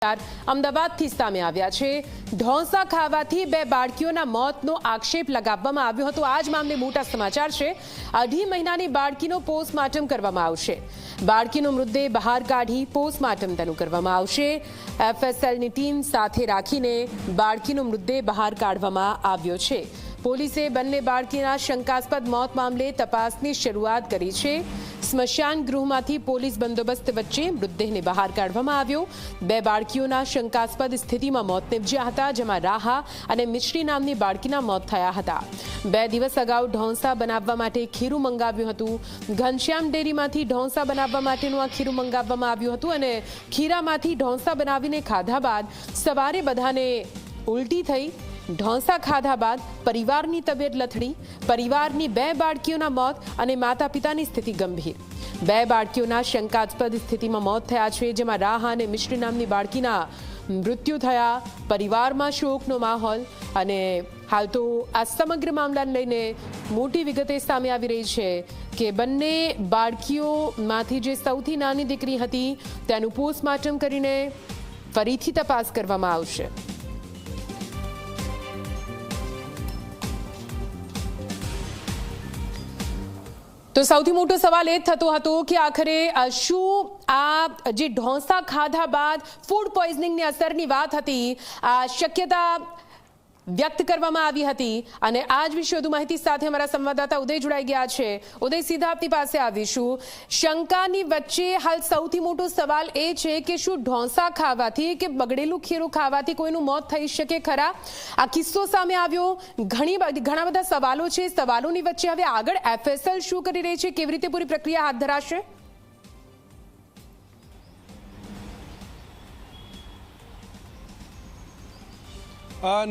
અમદાવાદથી સામે આવ્યા છે। ઢોંસા ખાવાથી બે બાળકીઓના મોતનો આક્ષેપ લગાવવામાં આવ્યો હતો। આ જ મામલે મોટા સમાચાર છે। 2.5 મહિનાની બાળકીનો પોસ્ટમોર્ટમ કરવામાં આવશે। બાળકીનો મૃતદેહ બહાર કાઢી પોસ્ટમોર્ટમ તેનું કરવામાં આવશે। એફએસએલની ટીમ સાથે રાખીને બાળકીનો મૃતદેહ બહાર કાઢવામાં આવ્યો છે। પોલીસે બંને બાળકીના શંકાસ્પદ મોત મામલે તપાસની શરૂઆત કરી છે। સ્મશાન ગૃહમાંથી પોલીસ બંદોબસ્ત વચ્ચે મૃતદેહને બહાર કાઢવામાં આવ્યો। બે બાળકીઓના શંકાસ્પદ સ્થિતિમાં મોત નિપજ્યા હતા, જેમાં રાહા અને મિશ્રી નામની બાળકીના મોત થયા હતા। 2 દિવસ અગાઉ ઢોંસા બનાવવા માટે ખીરું મંગાવ્યું હતું। ઘનશ્યામ ડેરીમાંથી ઢોંસા બનાવવા માટેનું આ ખીરું મંગાવવામાં આવ્યું હતું અને ખીરામાંથી ઢોંસા બનાવીને ખાધા બાદ સવારે બધાને ઉલટી થઈ। ઢોંસા ખાધા બાદ પરિવારની તબિયત લથડી। પરિવારની 2 બાળકીઓના મોત અને માતા પિતાની સ્થિતિ ગંભીર। 2 બાળકીઓના શંકાસ્પદ સ્થિતિમાં મોત થયા છે, જેમાં રાહા અને મિશ્રી નામની બાળકીના મૃત્યુ થયા। પરિવારમાં શોકનો માહોલ અને હાલ તો આ સમગ્ર મામલાને લઈને મોટી વિગતે સામે આવી રહી છે કે બંને બાળકીઓમાંથી જે સૌથી નાની દીકરી હતી તેનું પોસ્ટમોર્ટમ કરીને ફરીથી તપાસ કરવામાં આવશે। તો સૌથી મોટો સવાલ એ થતો હતો કે આખરે શું આ જે ઢોંસા ખાધા બાદ ફૂડ પોઈઝનિંગની અસરની વાત હતી, આ શક્યતા વ્યક્ત કરવામાં આવી હતી અને આ જ વિશે વધુ માહિતી સાથે અમારા સંવાદદાતા ઉદય જોડાઈ ગયા છે। ઉદય, સીધા આપની પાસે આવીશું। શંકાની વચ્ચે હાલ સૌથી મોટો સવાલ એ છે કે શું ઢોંસા ખાવાથી કે બગડેલું ખીરું ખાવાથી કોઈનું મોત થઈ શકે ખરા? આ કિસ્સો સામે આવ્યો, ઘણા બધા સવાલો છે। સવાલોની વચ્ચે હવે આગળ એફએસએલ શું કરી રહી છે, કેવી રીતે પૂરી પ્રક્રિયા હાથ ધરાશે?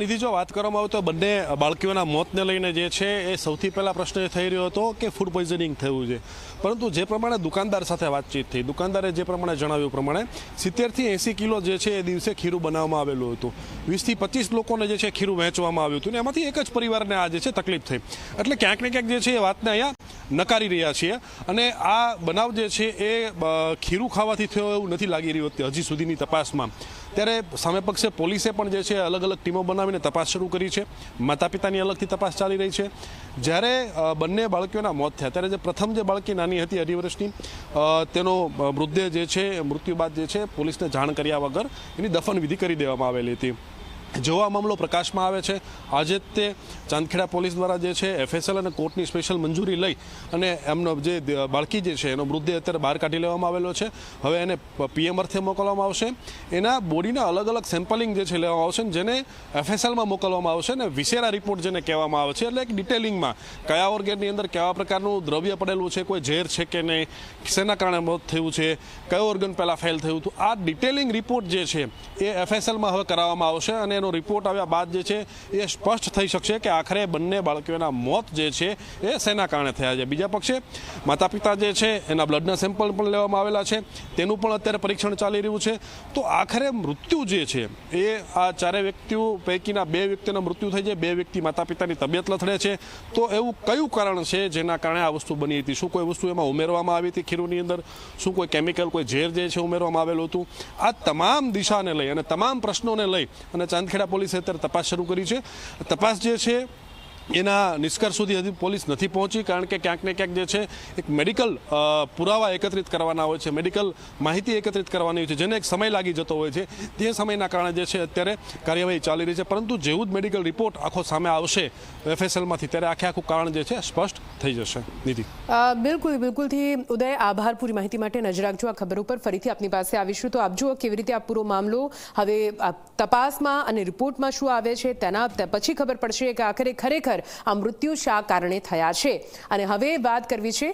નિધિ, જો વાત કરવામાં આવે તો બંને બાળકીઓના મોતને લઈને જે છે એ સૌથી પહેલા પ્રશ્ન એ થઈ રહ્યો હતો કે ફૂડ પોઈઝનિંગ થયું છે, પરંતુ જે પ્રમાણે દુકાનદાર સાથે વાતચીત થઈ, દુકાનદારે જે પ્રમાણે જણાવ્યું પ્રમાણે 70 થી 80 કિલો જે છે એ દિવસે ખીરું બનાવવામાં આવેલું હતું। 20 થી 25 લોકોને જે છે ખીરું વહેંચવામાં આવ્યું હતું ને એમાંથી એક જ પરિવારને આ જે છે તકલીફ થઈ, એટલે ક્યાંક ને ક્યાંક જે છે એ વાતને અહીંયા નકારી રહ્યા છીએ અને આ બનાવ જે છે એ ખીરું ખાવાથી થયો એવું નથી લાગી રહ્યું હજી સુધીની તપાસમાં। ત્યારે સામે પક્ષે પોલીસે પણ જે છે અલગ અલગ ટીમો બનાવીને તપાસ શરૂ કરી છે। માતા પિતાની અલગથી તપાસ ચાલી રહી છે। જ્યારે બંને બાળકીઓના મોત થયા ત્યારે જે પ્રથમ જે બાળકી નાની હતી 2.5 વર્ષની, તેનો મૃતદેહ જે છે મૃત્યુ બાદ જે છે પોલીસને જાણ કર્યા વગર એની દફન વિધિ કરી દેવામાં આવેલી હતી। જો આ મામલો પ્રકાશમાં આવે છે, આજે તે ચાંદખેડા પોલીસ દ્વારા જે છે એફએસએલ અને કોર્ટની સ્પેશિયલ મંજૂરી લઈ અને એમનો જે બાળકી જે છે એનો મૃતદેહ અત્યારે બહાર કાઢી લેવામાં આવેલો છે। હવે એને પીએમ અર્થે મોકલવામાં આવશે, એના બોડીના અલગ અલગ સેમ્પલિંગ જે છે લેવામાં આવશે, જેને એફએસએલમાં મોકલવામાં આવશે અને વિસેરા રિપોર્ટ જેને કહેવામાં આવે છે, એટલે એક ડિટેલિંગમાં કયા ઓર્ગેનની અંદર કેવા પ્રકારનું દ્રવ્ય પડેલું છે, કોઈ ઝેર છે કે નહીં, શેના કારણે મોત થયું છે, કયો ઓર્ગન પહેલાં ફેલ થયું હતું, આ ડિટેલિંગ રિપોર્ટ જે છે એ એફએસએલમાં હવે કરાવવામાં આવશે અને એનો રિપોર્ટ આવ્યા બાદ જે છે એ સ્પષ્ટ થઈ શકશે કે આખરે બંને બાળકીઓના મોત જે છે એ શેના કારણે થયા છે। બીજા પક્ષે માતા પિતા જે છે એના બ્લડના સેમ્પલ પણ લેવામાં આવેલા છે, તેનું પણ અત્યારે પરીક્ષણ ચાલી રહ્યું છે। તો આખરે મૃત્યુ જે છે એ આ 4 વ્યક્તિઓ પૈકીના 2 વ્યક્તિના મૃત્યુ થઈ જાય, 2 વ્યક્તિ માતા પિતાની તબિયત લથડે છે, તો એવું કયું કારણ છે જેના કારણે આ વસ્તુ બની હતી? શું કોઈ વસ્તુ એમાં ઉમેરવામાં આવી હતી ખીરુંની અંદર? શું કોઈ કેમિકલ, કોઈ ઝેર જે છે ઉમેરવામાં આવેલું હતું? આ તમામ દિશાને લઈ અને તમામ પ્રશ્નોને લઈ અને ચાંદખેડા પોલીસે અત્યારે તપાસ શરૂ કરી છે। તપાસ જે છે એના નિષ્કર્ષ સુધી હજી પોલીસ નથી પહોંચી, કારણ કે ક્યાંક ને ક્યાંક જે છે એક મેડિકલ પુરાવા એકત્રિત કરવાના હોય છે, મેડિકલ માહિતી એકત્રિત કરવાની હોય છે, જેને એક સમય લાગી જતો હોય છે। તે સમયના કારણે જે છે અત્યારે કાર્યવાહી ચાલી રહી છે, પરંતુ જેવું જ મેડિકલ રિપોર્ટ આખો સામે આવશે એફએસએલમાંથી ત્યારે આખું કારણ જે છે સ્પષ્ટ થઈ જશે। નિધિ, બિલકુલથી ઉદય, આભાર પૂરી માહિતી માટે। નજર રાખજો આ ખબર ઉપર, ફરીથી આપની પાસે આવીશું તો આપ જુઓ કેવી રીતે આ પૂરો મામલો હવે તપાસમાં અને રિપોર્ટમાં શું આવે છે તેના પછી ખબર પડશે કે આખરે ખરેખર આ મૃત્યુ શા કારણે થયા છે। અને હવે વાત કરવી છે